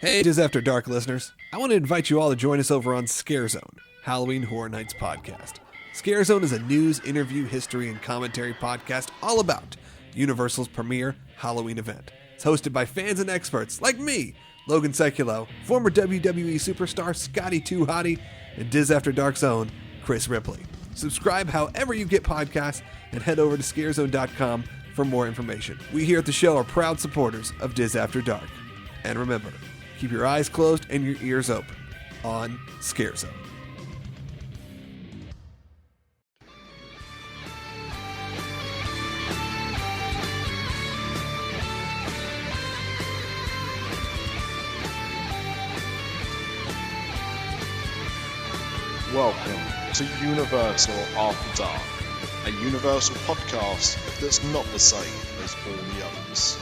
Hey, it is After Dark listeners. I want to invite you all to join us over on Scare Zone, Halloween Horror Nights podcast. Scare Zone is a news, interview, history, and commentary podcast all about Universal's premier Halloween event. It's hosted by fans and experts like me, Logan Seculo, former WWE superstar Scotty 2 Hottie, and Diz After Dark's own Chris Ripley. Subscribe however you get podcasts and head over to scarezone.com for more information. We here at the show are proud supporters of Diz After Dark. And remember, keep your eyes closed and your ears open on Scare Zone. Welcome to Universal After Dark, a Universal podcast that's not the same as all the others.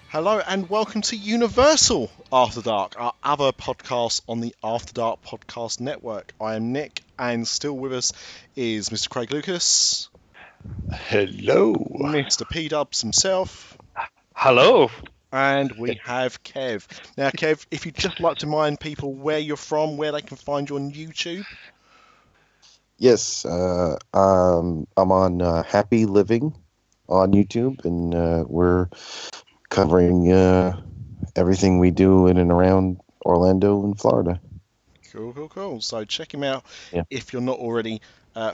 Hello and welcome to Universal After Dark, our other podcast on the After Dark Podcast Network. I am Nick, and still with us is Mr. Craig Lucas. Hello. Mr. P-Dubs himself. Hello. And we have Kev. Now, Kev, if you'd just like to remind people where you're from, where they can find you on YouTube. Yes, I'm on Happy Living on YouTube, and we're covering everything we do in and around Orlando and Florida. Cool. So check him out if you're not already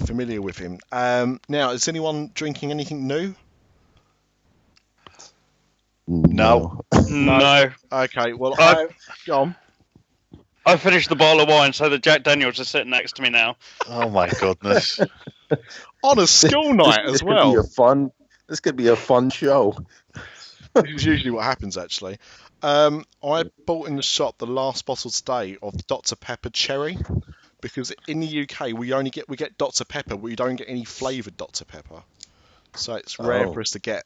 familiar with him. Now, is anyone drinking anything new? No. Okay, well, go on. I finished the bottle of wine, so the Jack Daniels are sitting next to me now. Oh my goodness. On a school night as well. This could be a fun show. This is usually what happens, actually. I bought in the shop the last bottle today of Dr. Pepper Cherry, because in the UK we get Dr. Pepper, we don't get any flavoured Dr. Pepper. So it's rare for us to get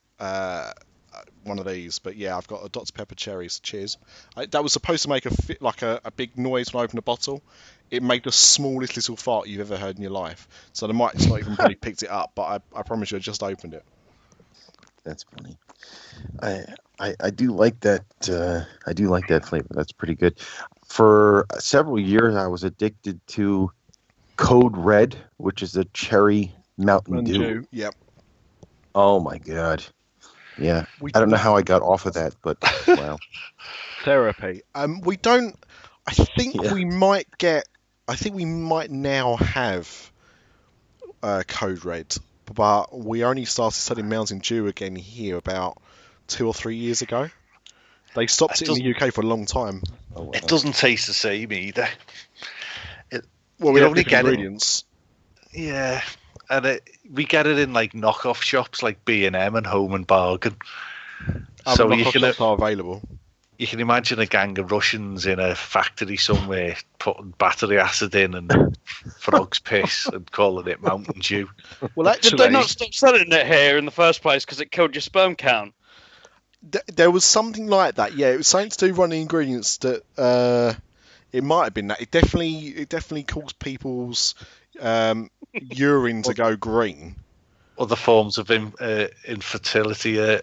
one of these. But yeah, I've got a Dr. Pepper Cherry, so cheers. That was supposed to make a big noise when I opened the bottle. It made the smallest little fart you've ever heard in your life. So the mic's not even probably picked it up, but I promise you I just opened it. That's funny. I do like that. I do like that flavor. That's pretty good. For several years, I was addicted to Code Red, which is a cherry Mountain Dew. Yep. Oh my god. Yeah. I don't know how I got off of that, but wow. Therapy. We don't. I think we might get. I think we might now have Code Red, but we only started selling Mountain Dew again here about 2 or 3 years ago. They stopped it in the UK for a long time. Oh, wow. It doesn't taste the same either. We have different ingredients. Yeah, and we get it in like knockoff shops like B&M and Home and Bargain. So shops are available. You can imagine a gang of Russians in a factory somewhere putting battery acid in and frog's piss and calling it Mountain Dew. Well, actually, did they not stop selling it here in the first place because it killed your sperm count? There was something like that. Yeah, it was something to do with one of the ingredients that it might have been that. It definitely caused people's urine to go green. Other forms of infertility are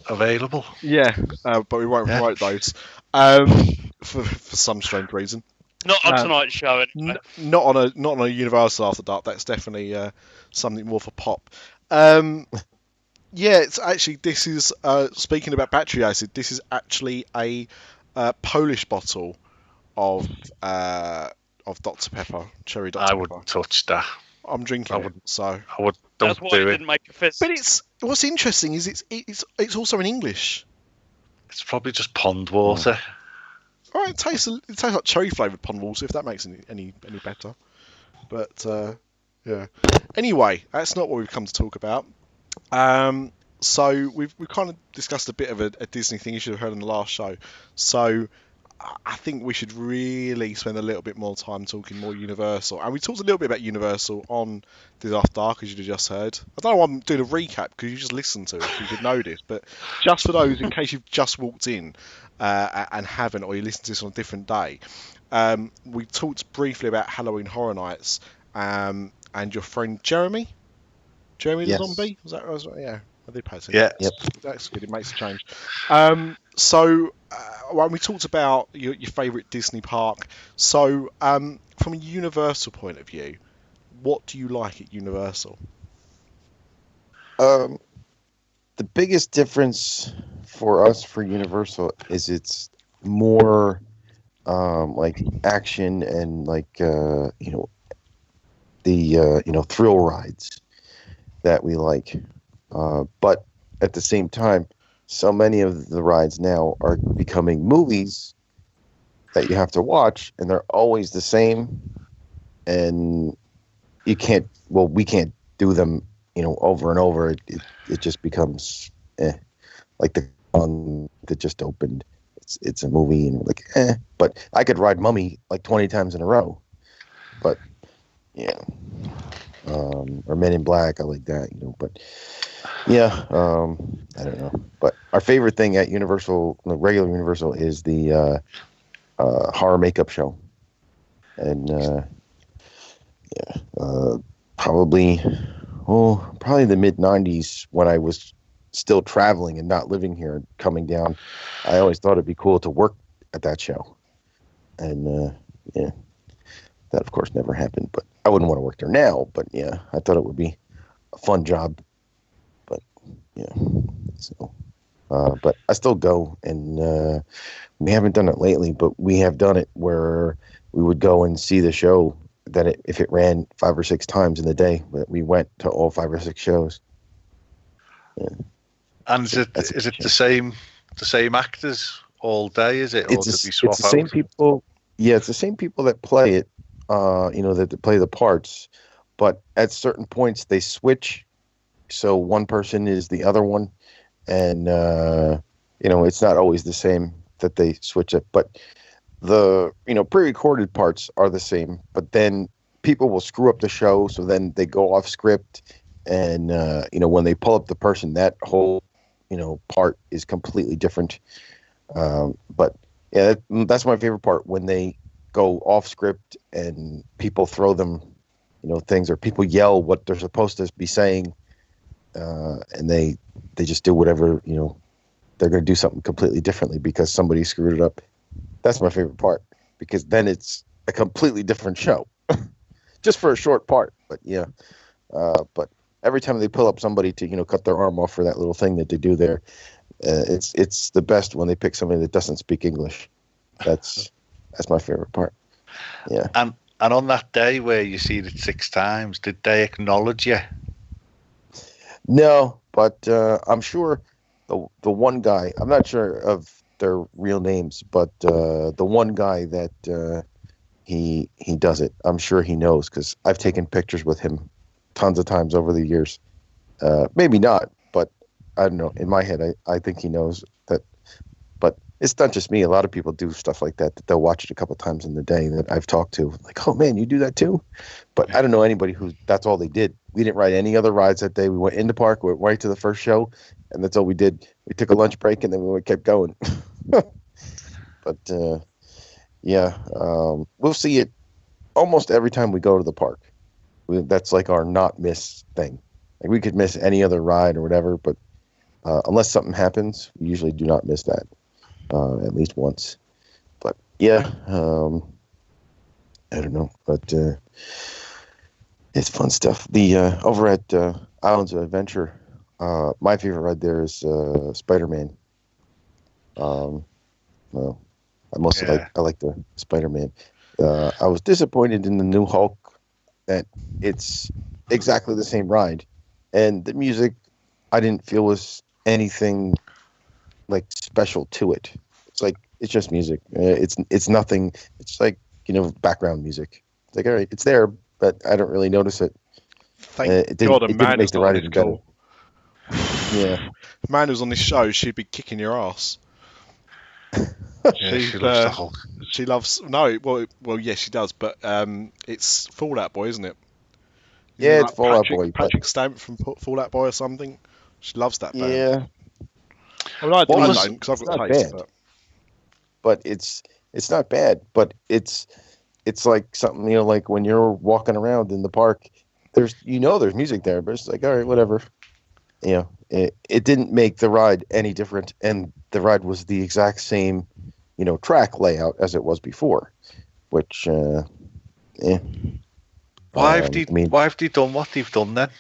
available. Yeah, but we won't promote those for some strange reason. Not on tonight's show, anyway. Not on a Universal After Dark. That's definitely something more for pop. Yeah, it's actually, this is speaking about battery acid. This is actually a Polish bottle of Dr. Pepper, cherry Dr. Pepper. I wouldn't touch that. I'm drinking it, so I would. That's why it didn't make a fizz. But what's interesting is it's also in English. It's probably just pond water. All right, it tastes like cherry flavoured pond water, if that makes any better. But yeah. Anyway, that's not what we've come to talk about. So we've kind of discussed a bit of a Disney thing you should have heard in the last show. So I think we should really spend a little bit more time talking more Universal. And we talked a little bit about Universal on This After Dark, as you just heard. I don't know why I'm doing a recap, because you just listened to it, you did know this. But just for those, in case you've just walked in and haven't, or you listened to this on a different day, we talked briefly about Halloween Horror Nights and your friend Jeremy the zombie? Was that right? Yeah. I did pay attention. Yeah. Yep. That's good. It makes a change. So when we talked about your favourite Disney park, so from a Universal point of view, what do you like at Universal? The biggest difference for us for Universal is it's more like action and like the thrill rides that we like. But at the same time, so many of the rides now are becoming movies that you have to watch, and they're always the same. And we can't do them, over and over. It just becomes like the one that just opened. It's a movie, and like But I could ride Mummy like 20 times in a row. But yeah, or Men in Black, I like that, But yeah, I don't know. But our favorite thing at Universal, the regular Universal, is the horror makeup show, and probably the mid '90s when I was still traveling and not living here and coming down. I always thought it'd be cool to work at that show, and that of course never happened. But I wouldn't want to work there now. But yeah, I thought it would be a fun job. But yeah, so but I still go, and we haven't done it lately, but we have done it where we would go and see the show. If it ran 5 or 6 times in the day, we went to all 5 or 6 shows. Yeah. And is it the same actors all day? Is it, or did we swap it's the same out? people? Yeah, it's the same people that play it. That play the parts, but at certain points they switch. So one person is the other one, and it's not always the same that they switch it. But the pre-recorded parts are the same, but then people will screw up the show, so then they go off script, and when they pull up the person, that whole part is completely different. But yeah, that's my favorite part, when they go off script and people throw them things, or people yell what they're supposed to be saying, and they just do whatever, they're going to do something completely differently because somebody screwed it up. That's my favorite part, because then it's a completely different show, just for a short part. But yeah, but every time they pull up somebody to cut their arm off for that little thing that they do there, it's the best when they pick somebody that doesn't speak English. That's my favorite part. Yeah. And on that day where you see it 6 times, did they acknowledge you? No, but I'm sure the one guy, I'm not sure of their real names, but the one guy that he does it, I'm sure he knows, because I've taken pictures with him tons of times over the years. Maybe not, but I don't know. In my head, I think he knows that. But it's not just me. A lot of people do stuff like that they'll watch it a couple times in the day that I've talked to. Like, oh man, you do that too? But I don't know anybody who that's all they did. We didn't ride any other rides that day. We went in the park, went right to the first show, and that's all we did. We took a lunch break, and then we kept going. But we'll see it almost every time we go to the park. That's like our not miss thing. Like, we could miss any other ride or whatever, but unless something happens, we usually do not miss that at least once. But yeah, I don't know, but it's fun stuff. The over at Islands of Adventure, my favorite ride there is Spider-Man. Well, I like the Spider-Man. I was disappointed in the new Hulk that it's exactly the same ride, and the music I didn't feel was anything like special to it. It's just music. It's nothing. It's like background music. It's like, all right, it's there, but I don't really notice it. Thank God a man make the ride even better. Yeah, if man was on this show, she'd be kicking your ass. Yeah, she loves the Hulk. She loves yes, she does. But it's Fall Out Boy, isn't it? Yeah, it's Fall Out Boy. Patrick Stamp from Fall Out Boy or something. She loves that band. Yeah. I mean, I don't, because I've got taste. But it's not bad. But it's like something, like when you're walking around in the park, there's music there, but it's like, all right, whatever. it didn't make the ride any different, and the ride was the exact same, track layout as it was before, which, yeah. Why have they, I mean, why have they done what they've done then?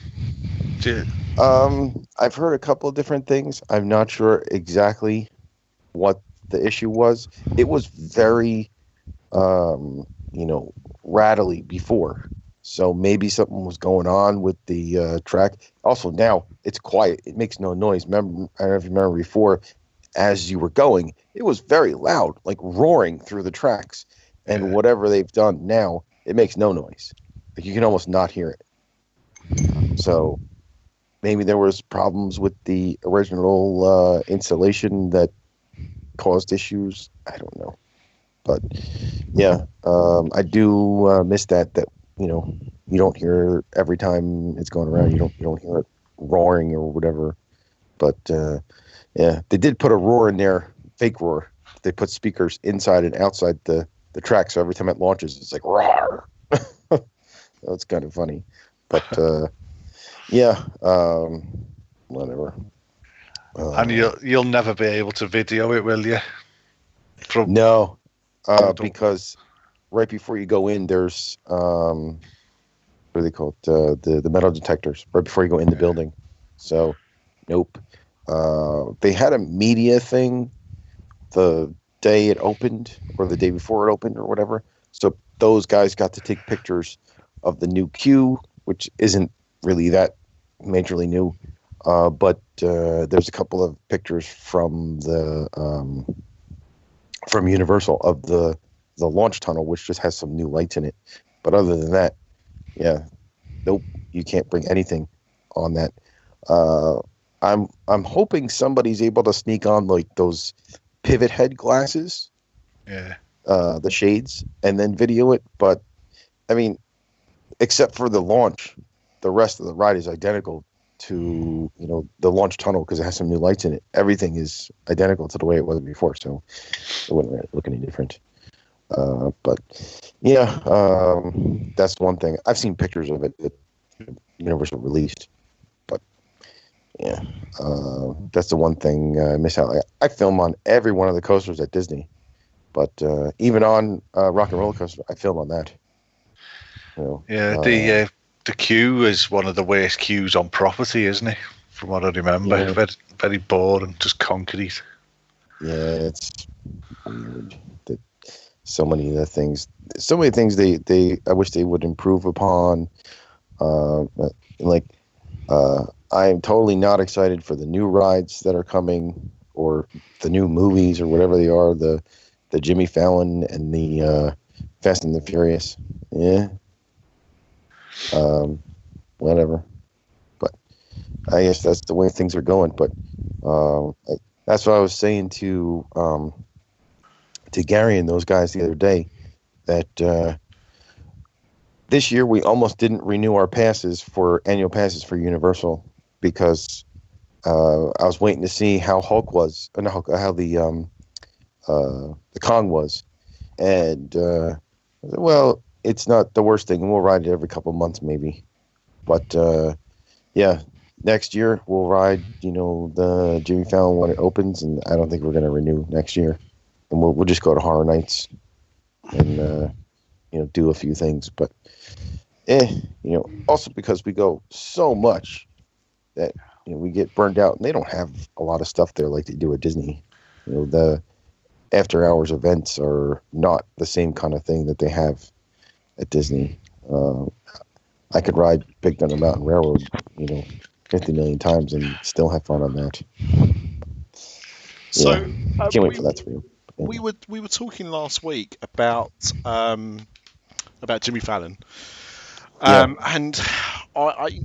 Do- I've heard a couple of different things. I'm not sure exactly what the issue was. It was very, rattly before. So maybe something was going on with the track. Also, now it's quiet. It makes no noise. Remember, I don't know if you remember before, as you were going, it was very loud, like roaring through the tracks. And Yeah. whatever they've done now, it makes no noise. Like you can almost not hear it. So maybe there was problems with the original installation that caused issues. I don't know. But yeah, I do miss that you don't hear every time it's going around. You don't hear it roaring or whatever. But yeah, they did put a roar in there, fake roar. They put speakers inside and outside the track, so every time it launches, it's like roar. That's kind of funny, but yeah, whatever. And you'll never be able to video it, will you? No, Don't- because right before you go in, there's what are they called? The metal detectors right before you go in the building. So, nope. They had a media thing the day it opened, or the day before it opened, or whatever. So those guys got to take pictures of the new queue, which isn't really that majorly new. But there's a couple of pictures from the from Universal of the launch tunnel, which just has some new lights in it. But other than that, yeah, nope, you can't bring anything on that. I'm hoping somebody's able to sneak on like those pivot head glasses, Yeah. the shades, and then video it. But I mean, except for the launch, the rest of the ride is identical to the launch tunnel because it has some new lights in it. Everything is identical to the way it was before, so it wouldn't really look any different. But yeah, that's one thing. I've seen pictures of it that Universal released, but yeah, that's the one thing I miss out. I film on every one of the coasters at Disney, but even on Rock and Roller Coaster, I film on that. Yeah, the queue is one of the worst queues on property, isn't it? From what I remember, Yeah. very, very boring, just concrete. Yeah, it's weird that so many things they I wish they would improve upon. Like I am totally not excited for the new rides that are coming or the new movies or whatever they are. The Jimmy Fallon and the Fast and the Furious. Yeah. Whatever. But I guess that's the way things are going. But that's what I was saying to Gary and those guys the other day, that this year we almost didn't renew our annual passes for Universal because I was waiting to see how Hulk was, and how the Kong was, and I said, well, it's not the worst thing. We'll ride it every couple of months maybe, but yeah, next year we'll ride the Jimmy Fallon when it opens, and I don't think we're going to renew next year, and we'll just go to Horror Nights and do a few things, but also because we go so much that we get burned out, and they don't have a lot of stuff there like they do at Disney. The after hours events are not the same kind of thing that they have at Disney. I could ride Big Thunder Mountain Railroad 50 million times and still have fun on that. So Can't wait for that to be. We were talking last week about Jimmy Fallon, and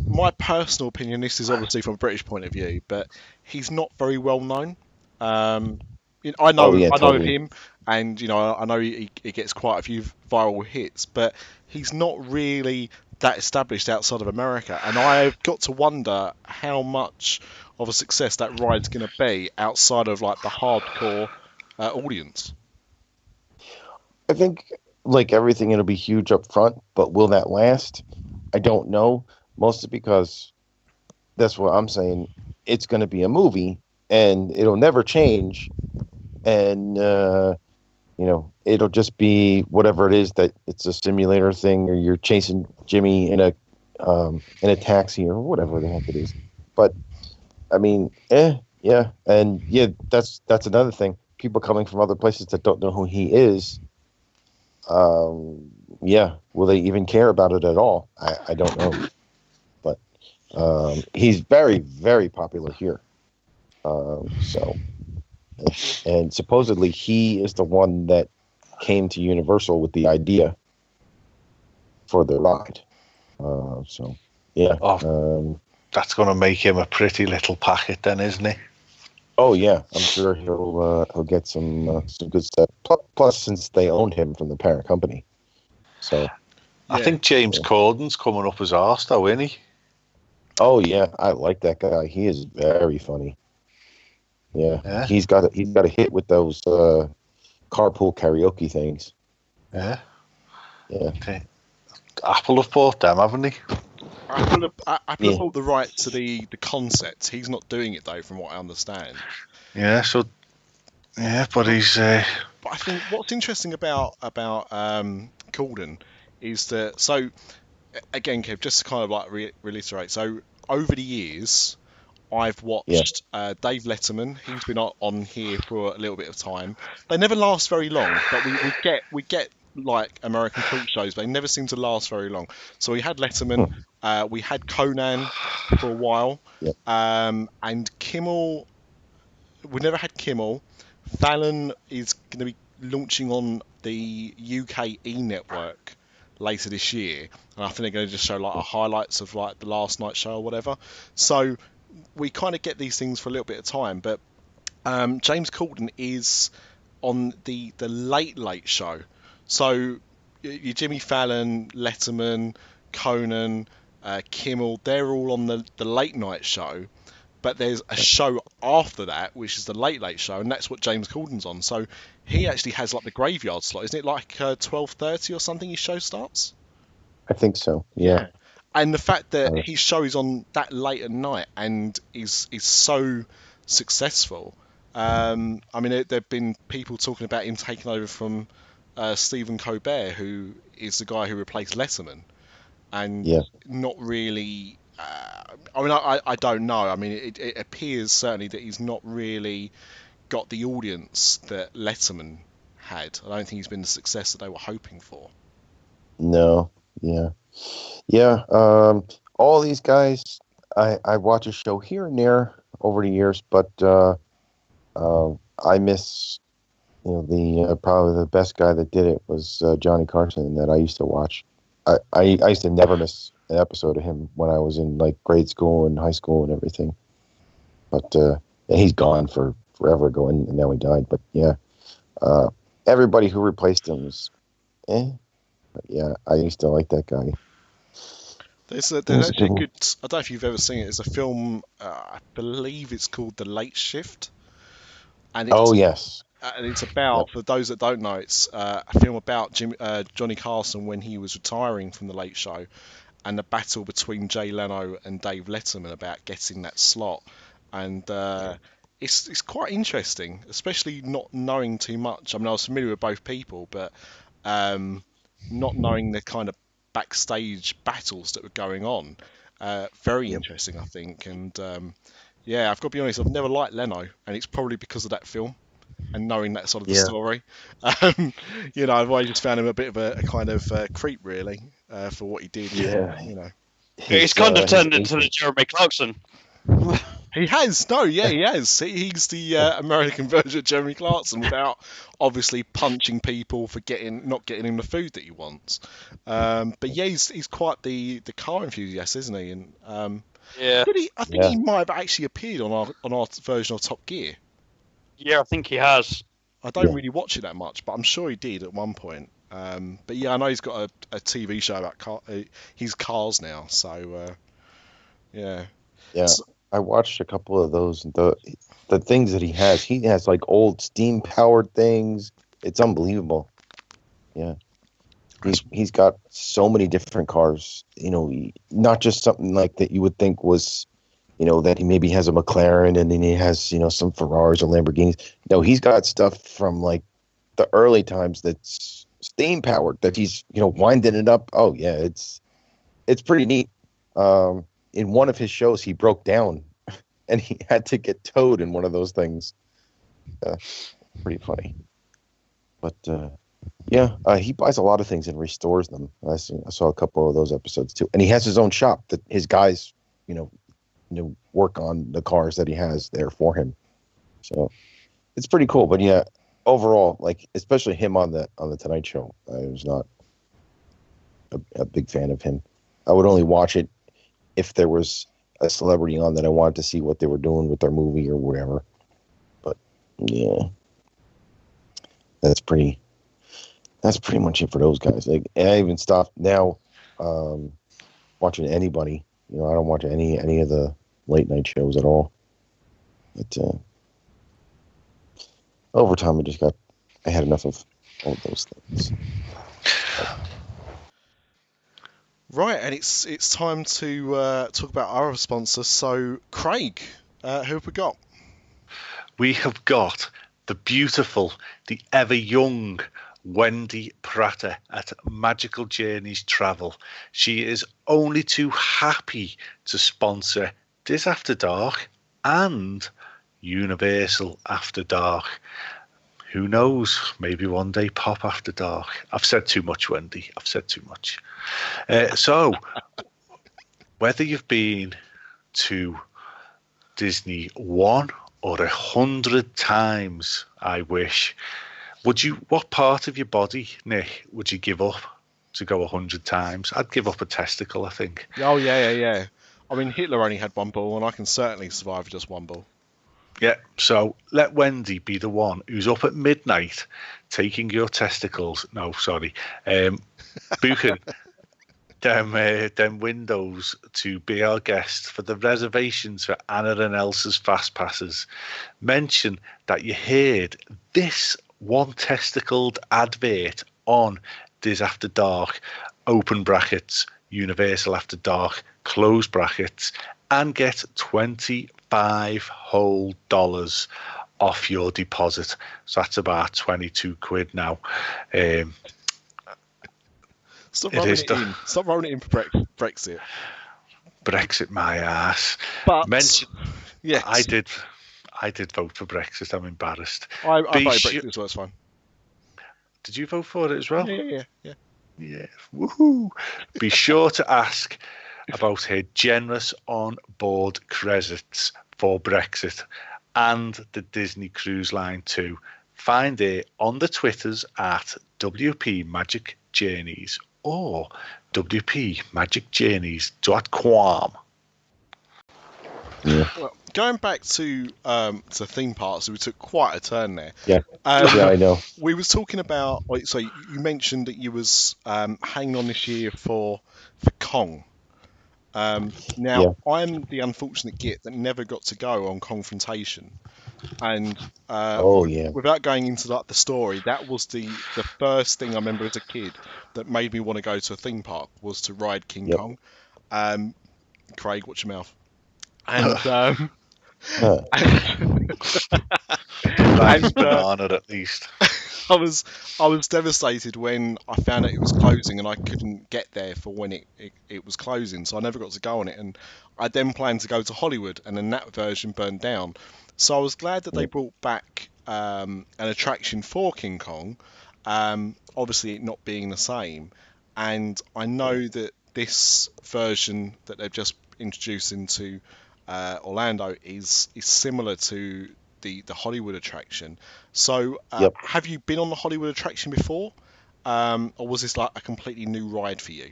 my personal opinion. This is obviously from a British point of view, but he's not very well known. I know of him, and I know he gets quite a few viral hits, but he's not really that established outside of America. And I've got to wonder how much of a success that ride's going to be outside of like the hardcore audience. I think, like everything, it'll be huge up front, but will that last? I don't know. Mostly because That's what I'm saying. It's going to be a movie, and it'll never change. And it'll just be whatever it is that it's a simulator thing, or you're chasing Jimmy in a taxi or whatever the heck it is. But I mean, yeah, and yeah, that's another thing. People coming from other places that don't know who he is. Yeah, will they even care about it at all? I don't know. But he's very, very popular here. So, and supposedly he is the one that came to Universal with the idea for the ride. So, yeah. That's going to make him a pretty little packet, then, isn't he? Oh yeah, I'm sure he'll get some good stuff. Plus, since they owned him from the parent company, so I think James Corden's coming up his arse, though, isn't he? Oh yeah, I like that guy. He is very funny. Yeah. He's got a hit with those carpool karaoke things. Yeah. Okay. Apple have bought them, haven't they? Apple have bought the right to the concept. He's not doing it though, from what I understand. Yeah. So. Yeah, but he's. But I think what's interesting about Corden is that, so again, Kev, just to kind of like reiterate. So over the years, I've watched Dave Letterman. He's been on here for a little bit of time. They never last very long, but we get like American talk shows, but they never seem to last very long. So we had Letterman, we had Conan for a while, and Kimmel. We never had Kimmel. Fallon is going to be launching on the UK E network later this year, and I think they're going to just show like highlights of like the last night show or whatever. So we kind of get these things for a little bit of time, but James Corden is on the late show. So your Jimmy Fallon, Letterman, Conan, Kimmel, they're all on the late night show. But there's a show after that, which is the late show, and that's what James Corden's on. So he actually has like the graveyard slot, isn't it? Like 12:30 or something. His show starts. I think so. Yeah. And the fact that his show is on that late at night and is so successful. I mean, there've been people talking about him taking over from Stephen Colbert, who is the guy who replaced Letterman, and not really. I mean, I don't know. I mean, it appears certainly that he's not really got the audience that Letterman had. I don't think he's been the success that they were hoping for. No. Yeah. All these guys, I watch a show here and there over the years, but I miss, the probably the best guy that did it was Johnny Carson that I used to watch. I used to never miss an episode of him when I was in like grade school and high school and everything. But he's gone for forever ago, and now he died. But yeah, everybody who replaced him was, But yeah, I used to like that guy. There's actually a good. I don't know if you've ever seen it. There's a film. I believe it's called The Late Shift. And it's, yes. And it's about, for those that don't know, it's a film about Johnny Carson when he was retiring from the Late Show, and the battle between Jay Leno and Dave Letterman about getting that slot. And it's quite interesting, especially not knowing too much. I mean, I was familiar with both people, but not knowing the kind of backstage battles that were going on. Very interesting, I think. And I've got to be honest, I've never liked Leno, and it's probably because of that film and knowing that sort of the story. I've always just found him a bit of a kind of creep, really, for what he did. He's kind of turned into the Jeremy Clarkson. He has. No, he has. He's the American version of Jeremy Clarkson without obviously punching people for not getting him the food that he wants. But yeah, he's quite the car enthusiast, isn't he? And I think he might have actually appeared on our version of Top Gear. Yeah, I think he has. I don't really watch it that much, but I'm sure he did at one point. But yeah, I know he's got a TV show about his cars now. So yeah. So, I watched a couple of those, and the things that he has like old steam powered things. It's unbelievable. Yeah. He's got so many different cars, not just something like that you would think was that he maybe has a McLaren and then he has, some Ferraris or Lamborghinis. No, he's got stuff from like the early times that's steam powered that he's, winding it up. Oh yeah, it's pretty neat. In one of his shows, he broke down and he had to get towed in one of those things. Pretty funny. But he buys a lot of things and restores them. I saw a couple of those episodes too, and he has his own shop that his guys, work on the cars that he has there for him. So it's pretty cool. But yeah, overall, like especially him on the Tonight Show, I was not a big fan of him. I would only watch it if there was a celebrity on that I wanted to see what they were doing with their movie or whatever. But yeah, that's pretty much it for those guys. Like, I even stopped now watching anybody. I don't watch any of the late night shows at all. But over time, I had enough of all those things. Right, and it's time to talk about our other sponsors. So, Craig, who have we got? We have got the beautiful, the ever young Wendy Prater at Magical Journeys Travel. She is only too happy to sponsor This After Dark and Universal After Dark. Who knows? Maybe one day Pop After Dark. I've said too much, Wendy. I've said too much. So, whether you've been to Disney 1 or 100 times, I wish, what part of your body, Nick, would you give up to go 100 times? I'd give up a testicle, I think. Oh, yeah. I mean, Hitler only had one ball, and I can certainly survive just one ball. Yeah, so let Wendy be the one who's up at midnight taking your testicles. No, sorry. Booking them windows to be our guest for the reservations for Anna and Elsa's Fast Passes. Mention that you heard this one testicled advert on This After Dark, open brackets, Universal After Dark, close brackets, and get $25 whole off your deposit. So that's about 22 quid now. Stop rolling it in. Stop rolling it in for Brexit. Brexit my ass. But yes, I did vote for Brexit. I'm embarrassed. I voted Brexit, so that's fine. Did you vote for it as well? Yeah. Yeah. Woohoo! Be sure to ask about her generous on-board credits for Brexit and the Disney Cruise Line too. Find her on the Twitters at WP Magic Journeys or WPMagicJourneys.com. Yeah. Well, going back to theme parks, we took quite a turn there. Yeah. Yeah, I know. We was talking about. So you mentioned that you was hanging on this year for Kong. Now I'm the unfortunate git that never got to go on Confrontation, and without going into the story, that was the first thing I remember as a kid that made me want to go to a theme park was to ride King Kong. Craig, watch your mouth. And Honored at least. I was devastated when I found out it was closing and I couldn't get there for when it was closing, so I never got to go on it. And I then planned to go to Hollywood, and then that version burned down. So I was glad that they brought back an attraction for King Kong, obviously it not being the same. And I know that this version that they've just introduced into Orlando is similar to the Hollywood attraction. So have you been on the Hollywood attraction before, or was this like a completely new ride for you?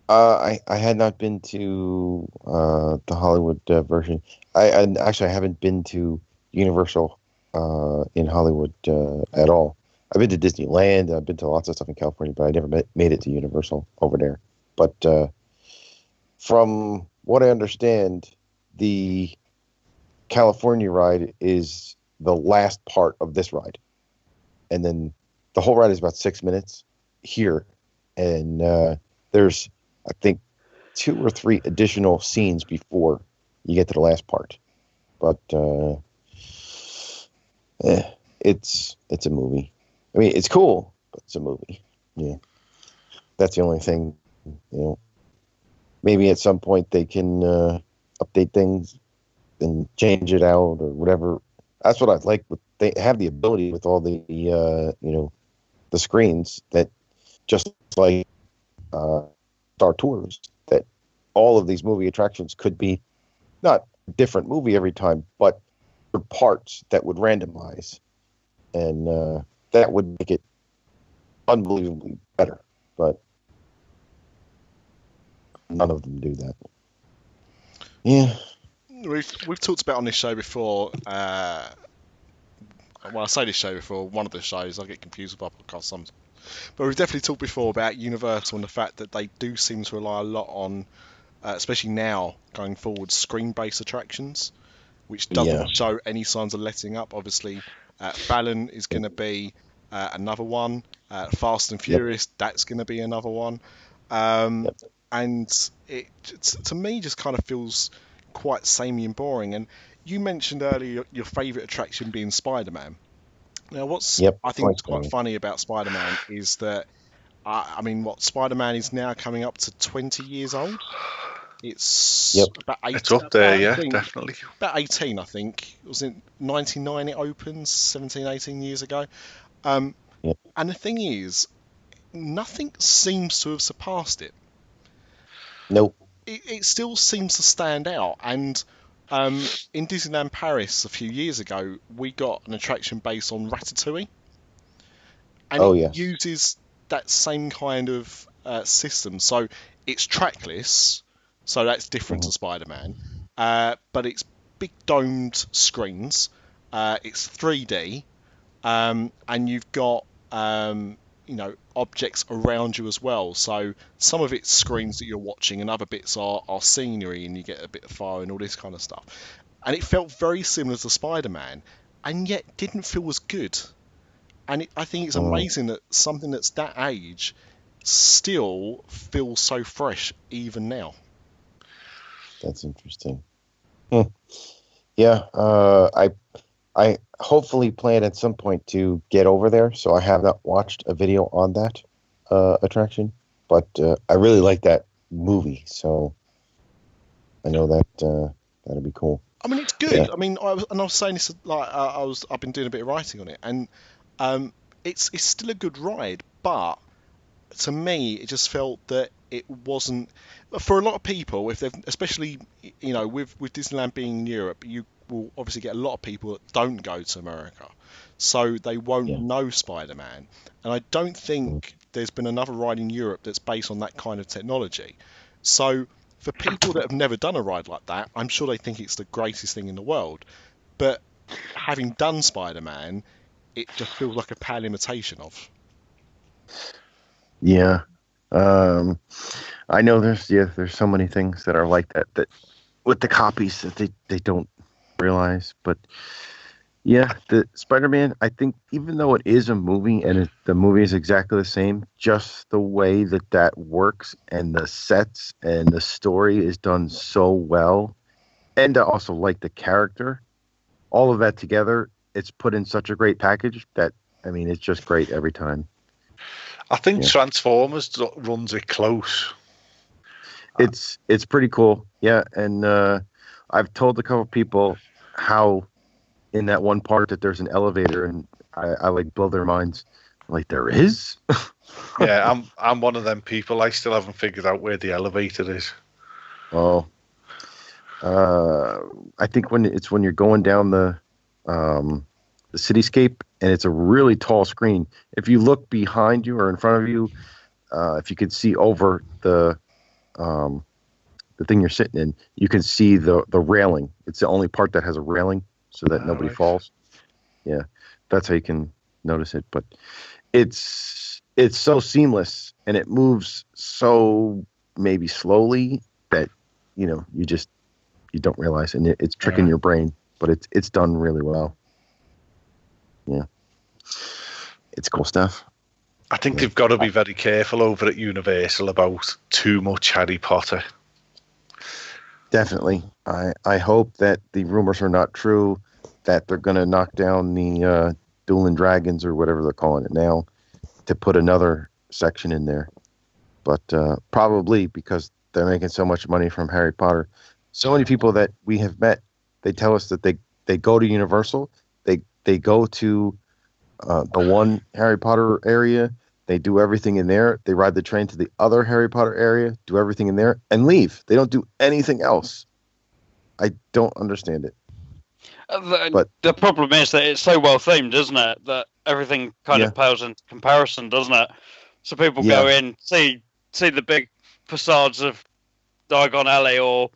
I had not been to the Hollywood version. I haven't been to Universal in Hollywood at all. I've been to Disneyland. I've been to lots of stuff in California, but I never made it to Universal over there. But from what I understand, the California ride is the last part of this ride, and then the whole ride is about 6 minutes here, and there's I think 2 or 3 additional scenes before you get to the last part. But it's a movie. I mean, it's cool, but it's a movie. Yeah, that's the only thing. Maybe at some point they can update things and change it out or whatever. That's what I like. They have the ability with all the the screens that just like Star Tours, that all of these movie attractions could be not a different movie every time, but parts that would randomize, and that would make it unbelievably better. But none of them do that. Yeah. We've talked about on this show before. Well, I say this show before. One of the shows, I get confused with our podcast sometimes. But we've definitely talked before about Universal and the fact that they do seem to rely a lot on, especially now going forward, screen-based attractions, which doesn't show any signs of letting up. Obviously, Fallon is going to be another one. Fast and Furious, that's going to be another one. And it, to me, just kind of feels quite samey and boring. And you mentioned earlier your favourite attraction being Spider-Man. Now, I think is quite funny about Spider-Man is that, Spider-Man is now coming up to 20 years old. It's about 18. It's up there, definitely. About 18, I think. It was in 99 it opens, 17, 18 years ago. And the thing is, nothing seems to have surpassed it. Nope. It still seems to stand out. And in Disneyland Paris a few years ago, we got an attraction based on Ratatouille. And it uses that same kind of system. So it's trackless, so that's different to Spider-Man. But it's big domed screens. It's 3D. And you've got objects around you as well. So some of it's screens that you're watching, and other bits are scenery, and you get a bit of fire and all this kind of stuff. And it felt very similar to Spider-Man, and yet didn't feel as good. And I think it's amazing that something that's that age still feels so fresh even now. That's interesting. Yeah, I hopefully plan at some point to get over there, so I have not watched a video on that attraction, but I really like that movie, so I know that that'll be cool. I mean, it's good. Yeah. I mean, I was saying this I've been doing a bit of writing on it, and it's still a good ride, but to me, it just felt that it wasn't for a lot of people. If they've, especially with Disneyland being in Europe, you will obviously get a lot of people that don't go to America, so they won't know Spider-Man. And I don't think there's been another ride in Europe that's based on that kind of technology. So for people that have never done a ride like that, I'm sure they think it's the greatest thing in the world. But having done Spider-Man, it just feels like a pale imitation of. Yeah. I know there's so many things that are like that with the copies that they don't realize, but the Spider-Man, I think even though it is a movie and the movie is exactly the same, just the way that works and the sets and the story is done so well, and I also like the character, all of that together, it's put in such a great package that, I mean, it's just great every time. I think Transformers runs it close. It's pretty cool, and I've told a couple people how in that one part that there's an elevator, and I like blow their minds. Like, there is? Yeah, I'm one of them people. I still haven't figured out where the elevator is. Oh, I think when you're going down the cityscape, and it's a really tall screen. If you look behind you or in front of you, if you could see over the thing you're sitting in, you can see the railing. It's the only part that has a railing so that nobody falls. Yeah, that's how you can notice it. But it's so seamless, and it moves so maybe slowly that you don't realize, and it's tricking your brain. But it's done really well. Yeah, it's cool stuff. I think they've got to be very careful over at Universal about too much Harry Potter. Definitely. I hope that the rumors are not true, that they're going to knock down the Dueling Dragons or whatever they're calling it now to put another section in there. But probably because they're making so much money from Harry Potter. So many people that we have met, they tell us that they go to Universal, they go to the one Harry Potter area, they do everything in there, they ride the train to the other Harry Potter area, do everything in there, and leave. They don't do anything else. I don't understand it. But The problem is that it's so well themed, isn't it? That everything kind Yeah. of pales into comparison, doesn't it? So people Yeah. go in, see the big facades of Diagon Alley or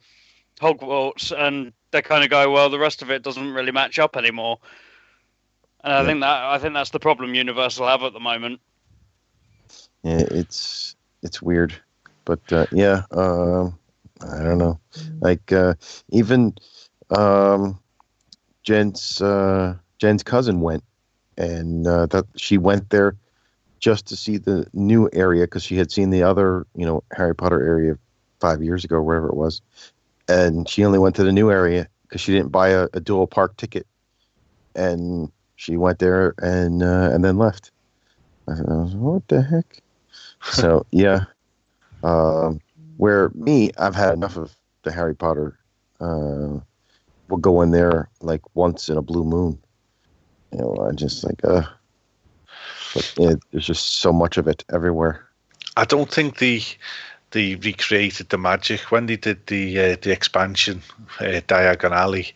Hogwarts, and they kind of go, well, the rest of it doesn't really match up anymore. And I think that's the problem Universal have at the moment. yeah, it's weird. But I don't know. Like even Jen's cousin went, and that she went there just to see the new area because she had seen the other, Harry Potter area 5 years ago, wherever it was, and she only went to the new area because she didn't buy a dual park ticket, and she went there and then left. I was, what the heck? So yeah, where me, I've had enough of the Harry Potter. We'll go in there like once in a blue moon. I just like, but there's just so much of it everywhere. I don't think they recreated the magic when they did the expansion, Diagon Alley.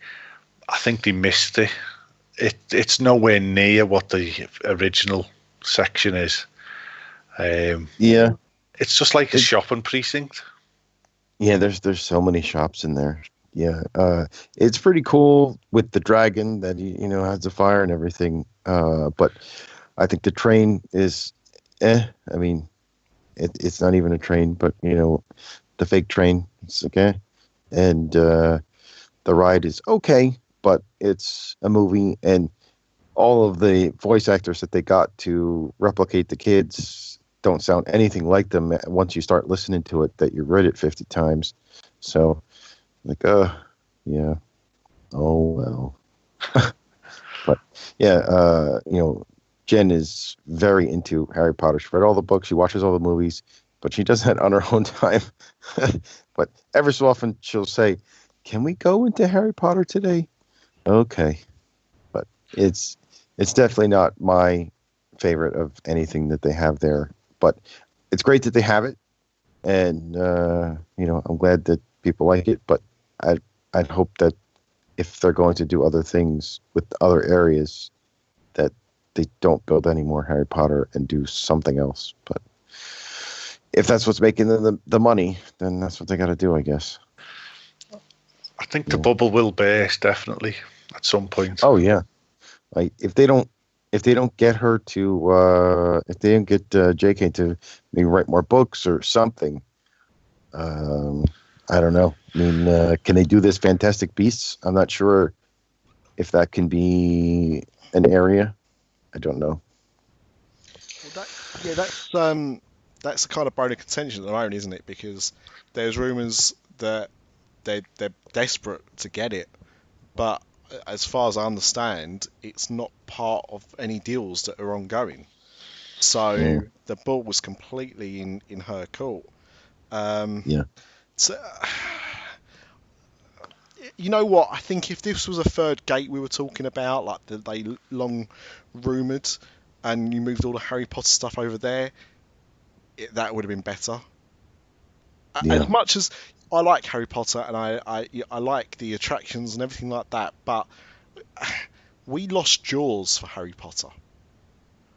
I think they missed it. It's nowhere near what the original section is. Yeah, it's just like a shopping precinct. Yeah, there's so many shops in there. Yeah, it's pretty cool with the dragon that has the fire and everything. But I think the train is, I mean, it's not even a train, but the fake train, it's okay, and the ride is okay, but it's a movie, and all of the voice actors that they got to replicate the kids don't sound anything like them once you start listening to it, that you read it 50 times. So, like, yeah, oh well. But yeah, Jen is very into Harry Potter. She read all the books, she watches all the movies, but she does that on her own time. But every so often she'll say, "Can we go into Harry Potter today?" Okay, but it's definitely not my favorite of anything that they have there. But it's great that they have it, and I'm glad that people like it. But I'd hope that if they're going to do other things with other areas, that they don't build any more Harry Potter and do something else. But if that's what's making them the money, then that's what they got to do, I guess. I think the bubble will burst definitely at some point. Oh yeah, like if they don't get her to, if they don't get J.K. to maybe write more books or something, I don't know. I mean, can they do this Fantastic Beasts? I'm not sure if that can be an area. I don't know. Well, that's the kind of bone of contention at the moment, isn't it? Because there's rumours that they're desperate to get it, but as far as I understand, it's not part of any deals that are ongoing. So the ball was completely in her court. So, you know what? I think if this was a third gate we were talking about, like they long rumoured, and you moved all the Harry Potter stuff over there, that would have been better. Yeah. As much as I like Harry Potter and I like the attractions and everything like that, but we lost Jaws for Harry Potter.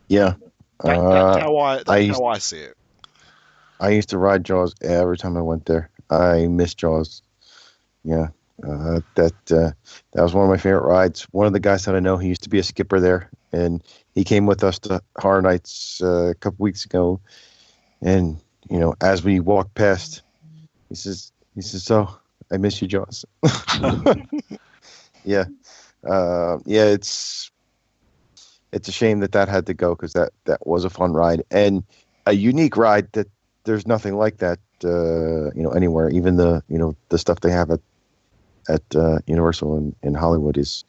Yeah. That's how I see it. I used to ride Jaws every time I went there. I miss Jaws. Yeah. That was one of my favorite rides. One of the guys that I know, he used to be a skipper there, and he came with us to Horror Nights a couple weeks ago. And as we walked past, he says, "So I miss you, Jaws." Yeah, It's a shame that had to go, because that was a fun ride and a unique ride that there's nothing like that, anywhere. Even the the stuff they have at at Universal in Hollywood is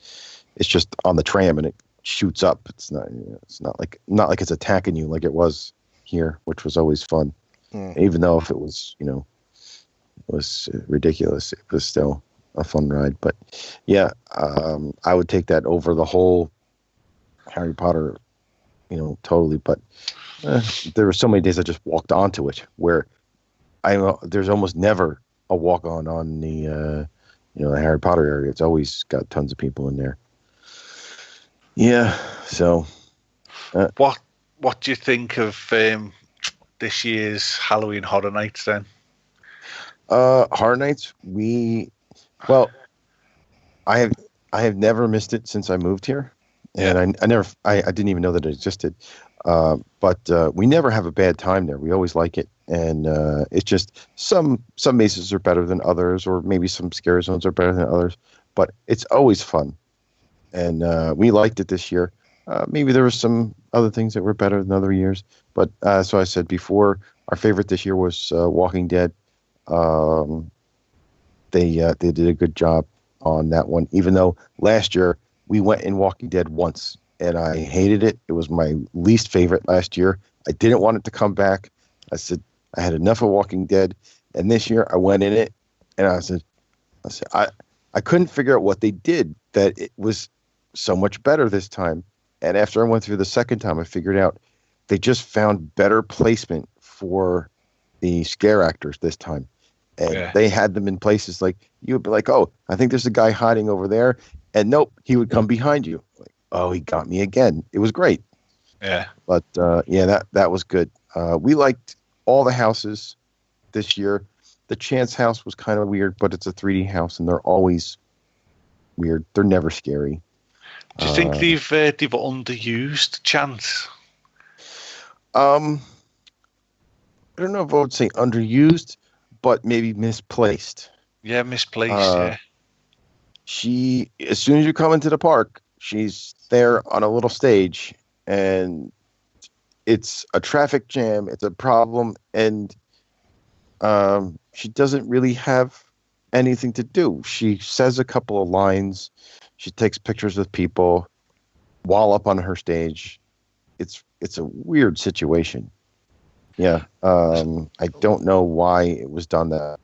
it's just on the tram and it shoots up. It's not like it's attacking you like it was here, which was always fun. Even though if it was it was ridiculous, it was still a fun ride. But yeah, I would take that over the whole Harry Potter, totally. But there were so many days I just walked onto it where there's almost never a walk on the the Harry Potter area. It's always got tons of people in there. Yeah. So, what do you think of this year's Halloween Horror Nights then? Horror Nights. I have never missed it since I moved here, and I didn't even know that it existed. But we never have a bad time there. We always like it, and it's just some mazes are better than others, or maybe some scare zones are better than others. But it's always fun, and we liked it this year. Maybe there were some other things that were better than other years, but so I said before, our favorite this year was Walking Dead. They did a good job on that one, even though last year we went in Walking Dead once and I hated it. It was my least favorite last year. I didn't want it to come back. I said I had enough of Walking Dead, and this year I went in it and I said I couldn't figure out what they did that it was so much better this time. And after I went through the second time, I figured out they just found better placement for the scare actors this time. And they had them in places like you would be like, oh, I think there's a guy hiding over there. And nope, he would come behind you. Like, oh, he got me again. It was great. Yeah. But that was good. We liked all the houses this year. The Chance house was kind of weird, but it's a 3D house and they're always weird. They're never scary. Do you think they've underused Chance? I don't know if I would say underused, but maybe misplaced. Yeah, misplaced. She, as soon as you come into the park, she's there on a little stage, and it's a traffic jam. It's a problem, and she doesn't really have anything to do. She says a couple of lines. She takes pictures with people while up on her stage. It's a weird situation. Yeah. I don't know why it was done that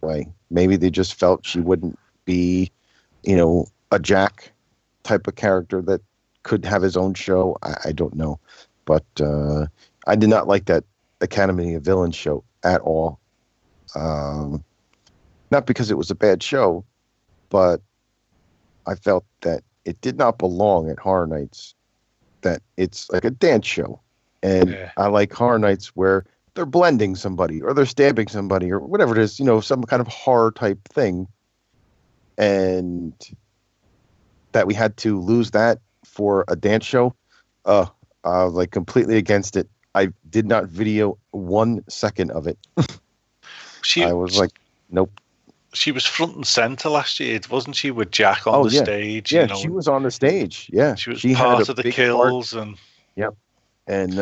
way. Maybe they just felt she wouldn't be, a Jack type of character that could have his own show. I don't know. But I did not like that Academy of Villains show at all. Not because it was a bad show, but I felt that it did not belong at Horror Nights, that it's like a dance show. And I like Horror Nights where they're blending somebody or they're stabbing somebody or whatever it is, some kind of horror type thing. And that we had to lose that for a dance show. I was like completely against it. I did not video 1 second of it. I was like, nope. She was front and center last year, wasn't she, with Jack on the stage? Yeah, she was on the stage. Yeah, she was part of the kills part. Yep. And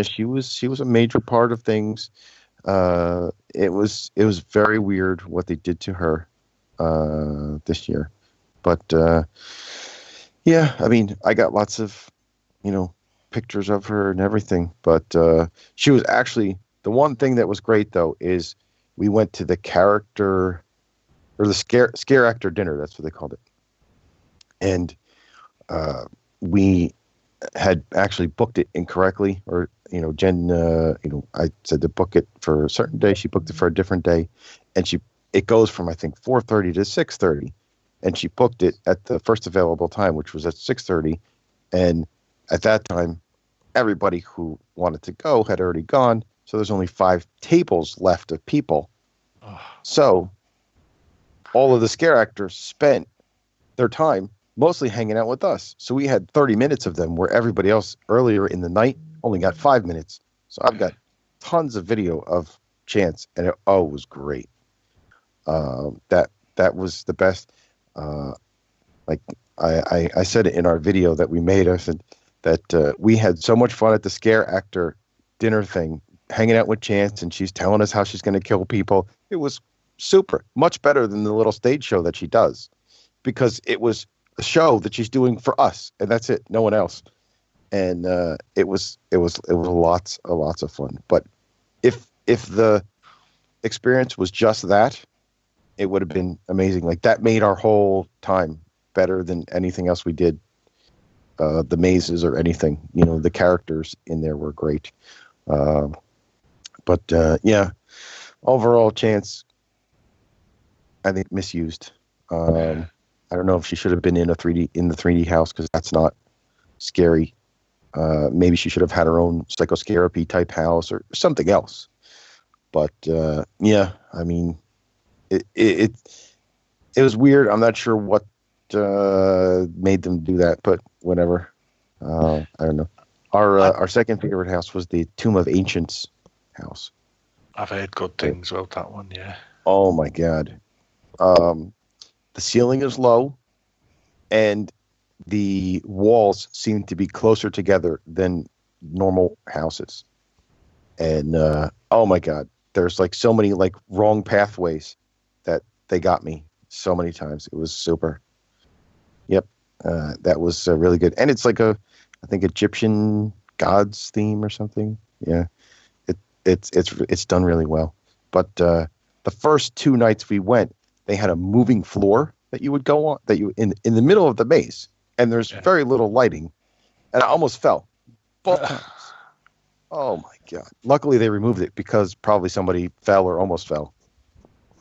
she was a major part of things. It was very weird what they did to her this year, but I mean, I got lots of pictures of her and everything. But she was actually the one thing that was great though is we went to the character or the scare actor dinner. That's what they called it, and we had actually booked it incorrectly, or Jen, I said to book it for a certain day. She booked it for a different day, and it goes from I think 4:30 to 6:30, and she booked it at the first available time, which was at 6:30, and at that time, everybody who wanted to go had already gone, so there's only 5 tables left of people. So all of the scare actors spent their time mostly hanging out with us. So we had 30 minutes of them where everybody else earlier in the night only got 5 minutes. So I've got tons of video of Chance, and it was great. That was the best. Like I said it in our video that we made. I said that we had so much fun at the scare actor dinner thing, hanging out with Chance, and she's telling us how she's going to kill people. It was super, much better than the little stage show that she does, because it was a show that she's doing for us, and that's it, no one else. And it was lots of fun. But if the experience was just that, it would have been amazing. Like, that made our whole time better than anything else we did. The mazes or anything, the characters in there were great. But yeah, overall, Chance, I think, misused. I don't know if she should have been in the 3D house, because that's not scary. Maybe she should have had her own psychotherapy type house or something else. But yeah, I mean, it was weird. I'm not sure what made them do that, but whatever. I don't know. Our second favorite house was the Tomb of Ancients house. I've heard good things about that one. Yeah. Oh my God. The ceiling is low, and the walls seem to be closer together than normal houses. And oh my God, there's like so many like wrong pathways that they got me so many times. It was super. Yep, that was really good, and it's like I think Egyptian gods theme or something. Yeah, it's done really well. But the first 2 nights we went, they had a moving floor that you would go on, that you in the middle of the maze, and there's very little lighting, and I almost fell both times. Oh my God! Luckily they removed it, because probably somebody fell or almost fell.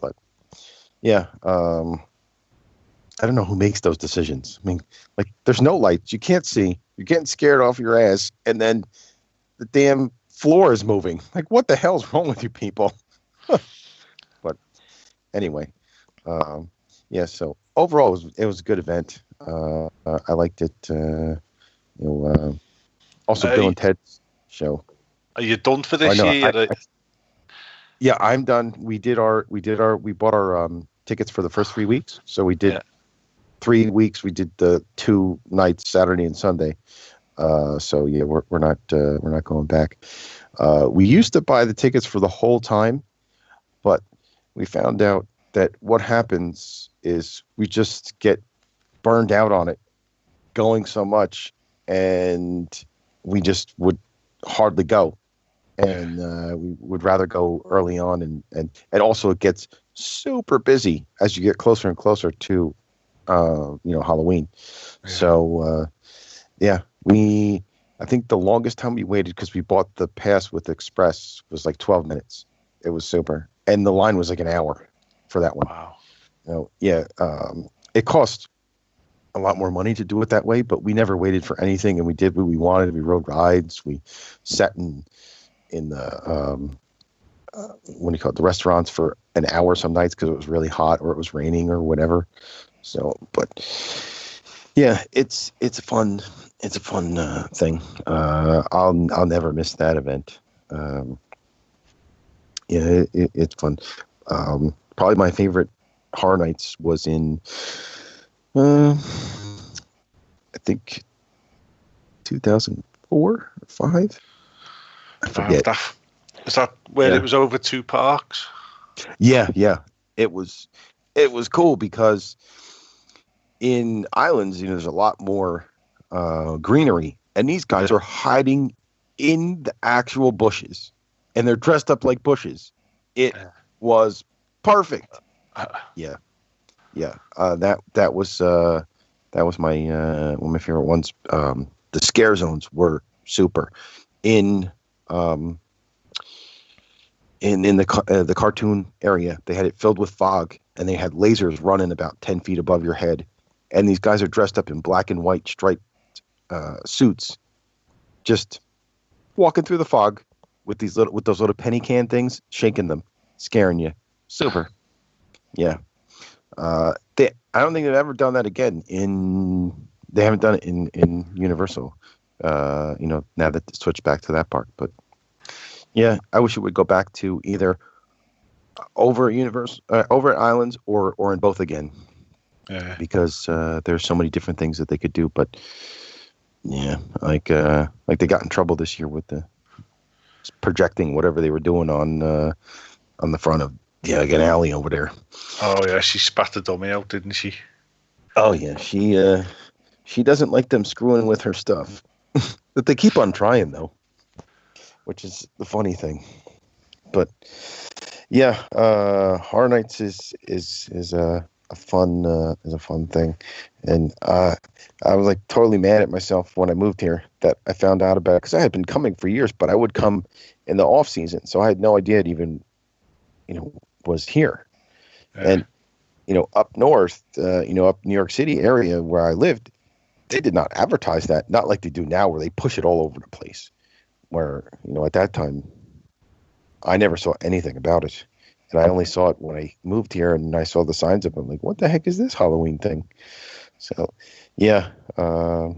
But yeah, I don't know who makes those decisions. I mean, like, there's no lights, you can't see, you're getting scared off your ass, and then the damn floor is moving. Like, what the hell's wrong with you people? But anyway, yeah. So overall, it was a good event. I liked it. Also, Bill and Ted's show. Are you done for this year? Yeah, I'm done. We bought our tickets for the first 3 weeks. So we did 3 weeks. We did the 2 nights, Saturday and Sunday. So yeah, we're not going back. We used to buy the tickets for the whole time, but we found out that what happens is we just get burned out on it, going so much, and we just would hardly go. And we would rather go early on, and also it gets super busy as you get closer and closer to Halloween. Yeah. So yeah, I think the longest time we waited, because we bought the pass with Express, was like 12 minutes. It was super, and the line was like an hour for that one. Wow. Yeah, it cost a lot more money to do it that way, but we never waited for anything, and we did what we wanted. We rode rides, we sat in the the restaurants for an hour some nights, because it was really hot or it was raining or whatever. So, but yeah, it's a fun thing. I'll never miss that event. Yeah, it's fun. Probably my favorite Horror Nights was in I think 2004 or 5. I forget. Is that where it was over 2 parks? Yeah. It was cool, because in Islands, there's a lot more greenery, and these guys are hiding in the actual bushes, and they're dressed up like bushes. It was perfect. Yeah. That was my one of my favorite ones. The scare zones were super. In the cartoon area, they had it filled with fog, and they had lasers running about 10 feet above your head, and these guys are dressed up in black and white striped suits, just walking through the fog with those little penny can things, shaking them, scaring you. Super. Yeah. I don't think they've ever done that again. They haven't done it in Universal. Now that they switched back to that park, but yeah, I wish it would go back to either over at Islands or in both again. Yeah. Because there's so many different things that they could do, but yeah, like they got in trouble this year with the projecting whatever they were doing on the front of Yeah, like an alley over there. Oh yeah, she spat the dummy out, didn't she? Oh yeah, she doesn't like them screwing with her stuff. But they keep on trying though, which is the funny thing. But yeah, Horror Nights is a fun thing, and I was like totally mad at myself when I moved here that I found out about it, because I had been coming for years, but I would come in the off season, so I had no idea it even was here. Yeah. And up north, up New York City area where I lived, they did not advertise that, not like they do now where they push it all over the place. Where, at that time, I never saw anything about it. And I only saw it when I moved here and I saw the signs up. I'm like, what the heck is this Halloween thing? So, yeah. Yeah,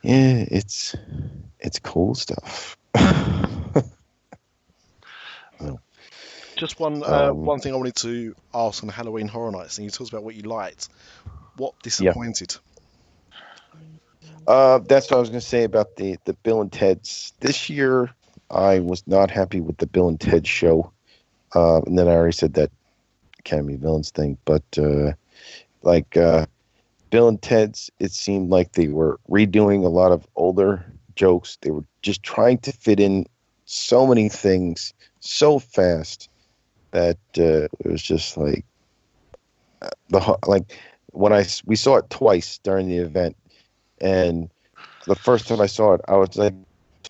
it's cool stuff. Just one thing I wanted to ask on Halloween Horror Nights, and you talked about what you liked. What disappointed? That's what I was going to say about the Bill and Ted's. This year, I was not happy with the Bill and Ted show. And then I already said that Academy Villains thing. But Bill and Ted's, it seemed like they were redoing a lot of older jokes. They were just trying to fit in so many things so fast that it was just like when we saw it twice during the event, and the first time I saw it, I was like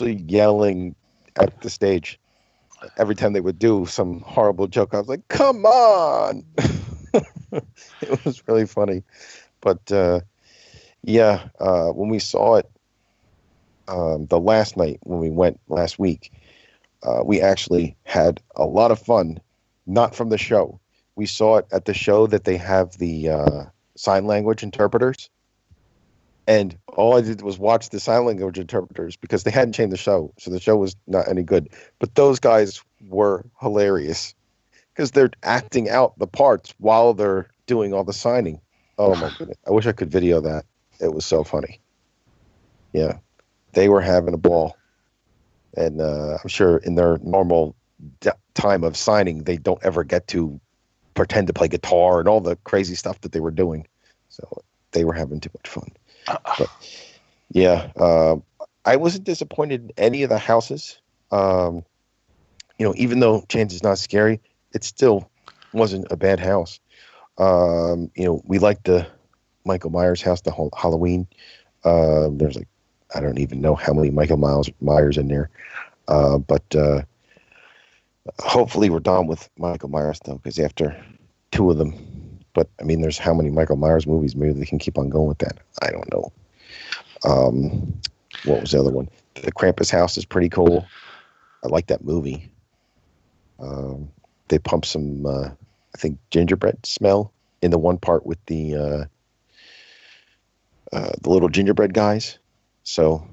yelling at the stage every time they would do some horrible joke. I was like, "Come on!" It was really funny, but when we saw it the last night when we went last week, we actually had a lot of fun. Not from the show. We saw it at the show that they have the sign language interpreters. And all I did was watch the sign language interpreters because they hadn't changed the show. So the show was not any good. But those guys were hilarious because they're acting out the parts while they're doing all the signing. Oh, my goodness. I wish I could video that. It was so funny. Yeah. They were having a ball. And I'm sure in their normal time of signing, they don't ever get to pretend to play guitar and all the crazy stuff that they were doing. So they were having too much fun. But yeah, I wasn't disappointed in any of the houses. Even though Change is not scary, it still wasn't a bad house. We liked the Michael Myers house, the whole Halloween. There's I don't even know how many Michael Myers in there. But hopefully we're done with Michael Myers, though, because after two of them. But, I mean, there's how many Michael Myers movies? Maybe they can keep on going with that. I don't know. What was the other one? The Krampus house is pretty cool. I like that movie. They pump some, I think, gingerbread smell in the one part with the little gingerbread guys. So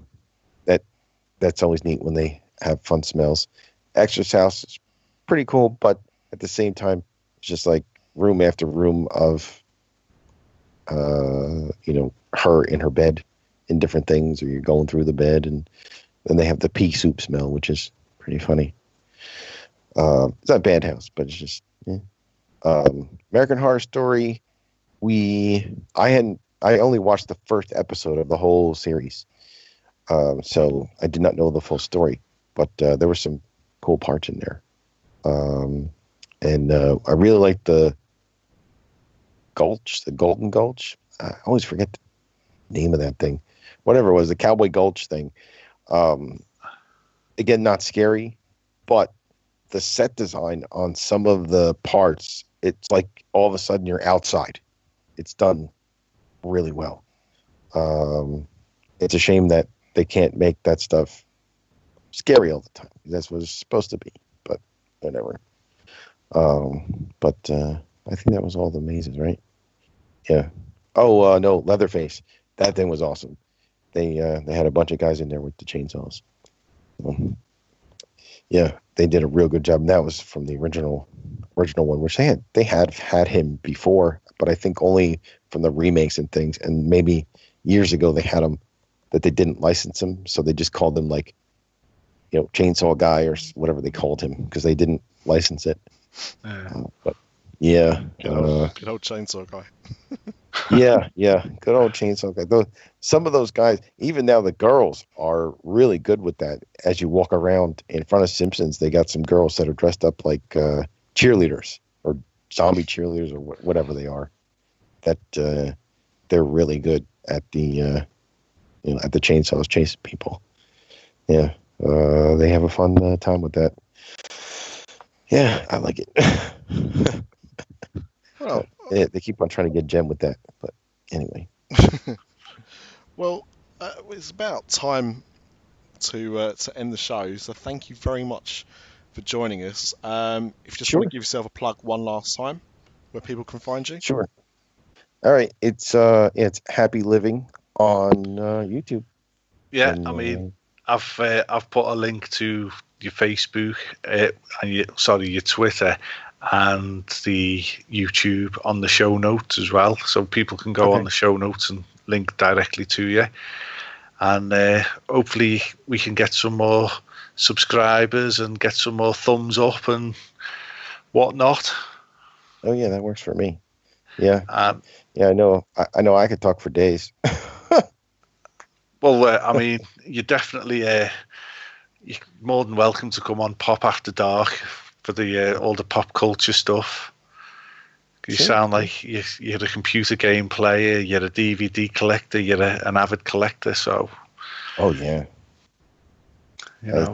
that's always neat when they have fun smells. Extra's house is pretty cool, but at the same time, it's just like room after room of, her in her bed in different things, or you're going through the bed, and then they have the pea soup smell, which is pretty funny. It's not a bad house, but it's just, yeah. American Horror Story, I only watched the first episode of the whole series. So I did not know the full story, but there were some cool parts in there. And I really like the Golden Gulch. I always forget the name of that thing. Whatever it was, the Cowboy Gulch thing. Again, not scary, but the set design on some of the parts, it's like all of a sudden you're outside. It's done really well. It's a shame that they can't make that stuff scary all the time. That's what it's supposed to be, but whatever. But I think that was all the mazes, right? Yeah. Oh, no, Leatherface. That thing was awesome. They had a bunch of guys in there with the chainsaws. Yeah, they did a real good job. And that was from the original one, which they had him before, but I think only from the remakes and things. And maybe years ago they had him that they didn't license him, so they just called him chainsaw guy or whatever they called him because they didn't license it. But yeah, good old chainsaw guy. yeah, good old chainsaw guy. Some of those guys, even now, the girls are really good with that. As you walk around in front of Simpsons, they got some girls that are dressed up like cheerleaders or zombie cheerleaders or whatever they are. That they're really good at the at the chainsaws chasing people. Yeah, they have a fun time with that. Yeah, I like it. Well, they keep on trying to get Jem with that, but anyway. Well, it's about time to end the show. So thank you very much for joining us. If you just want to give yourself a plug one last time, where people can find you. Sure. All right, it's Happy Living on YouTube. Yeah, and, I mean, I've put a link to your Facebook and your Twitter and the YouTube on the show notes as well, so people can go on the show notes and link directly to you. And hopefully we can get some more subscribers and get some more thumbs up and whatnot. Oh yeah, that works for me. Yeah, yeah, I know. I know. I could talk for days. Well, I mean, you're definitely you're more than welcome to come on Pop After Dark for the all the pop culture stuff. You sound like you're a computer game player, you're a DVD collector, you're an avid collector. So, oh yeah, I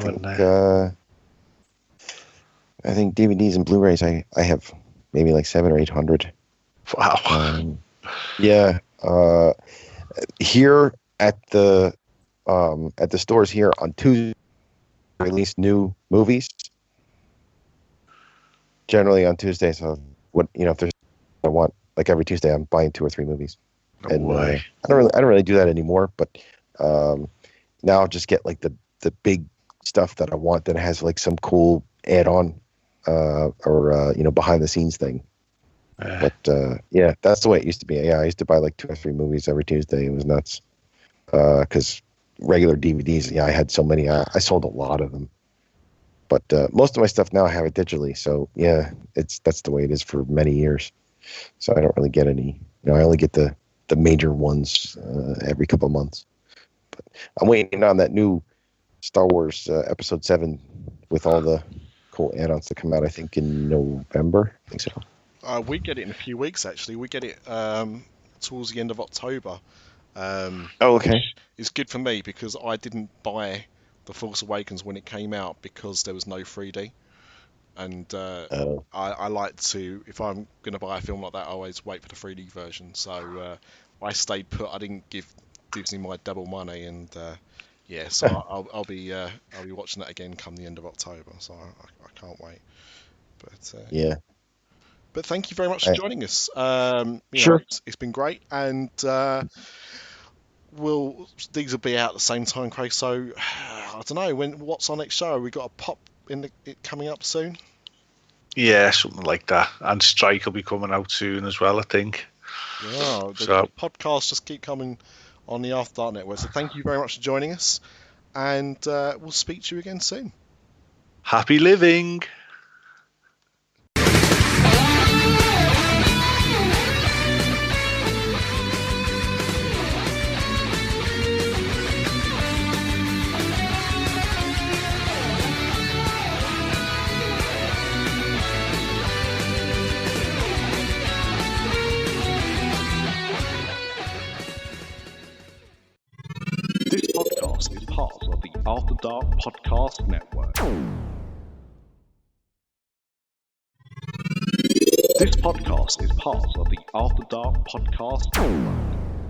think DVDs and Blu-rays. I have maybe like 700 or 800. Wow. Yeah. Here at the stores here on Tuesday, release new movies. Generally on Tuesday, so if there's I want, like every Tuesday I'm buying 2 or 3 movies. No way. I don't really do that anymore, but now I'll just get like the big stuff that I want that has like some cool add-on or behind the scenes thing. But yeah, that's the way it used to be. Yeah, I used to buy like 2 or 3 movies every Tuesday. It was nuts. Because regular DVDs, I had so many. I sold a lot of them. But most of my stuff now I have it digitally. So yeah, that's the way it is for many years. So I don't really get any. I only get the major ones every couple of months. But I'm waiting on that new Star Wars Episode 7 with all the cool add-ons to come out. I think in November. I think so. We get it in a few weeks, actually. We get it towards the end of October. Okay. It's good for me because I didn't buy The Force Awakens when it came out because there was no 3D. And I like to, if I'm going to buy a film like that, I always wait for the 3D version. So I stayed put. I didn't give Disney my double money, and so I'll be watching that again come the end of October. So I can't wait. But yeah. But thank you very much for joining us. Sure. It's been great, and these will be out at the same time, Craig. So I don't know what's our next show. We got a pop it coming up soon. Yeah, something like that. And Strike will be coming out soon as well, I think. Yeah, the podcasts just keep coming on the After Dark Network. So thank you very much for joining us, and we'll speak to you again soon. Happy living. This podcast is part of the After Dark Podcast Network. This podcast is part of the After Dark Podcast Network.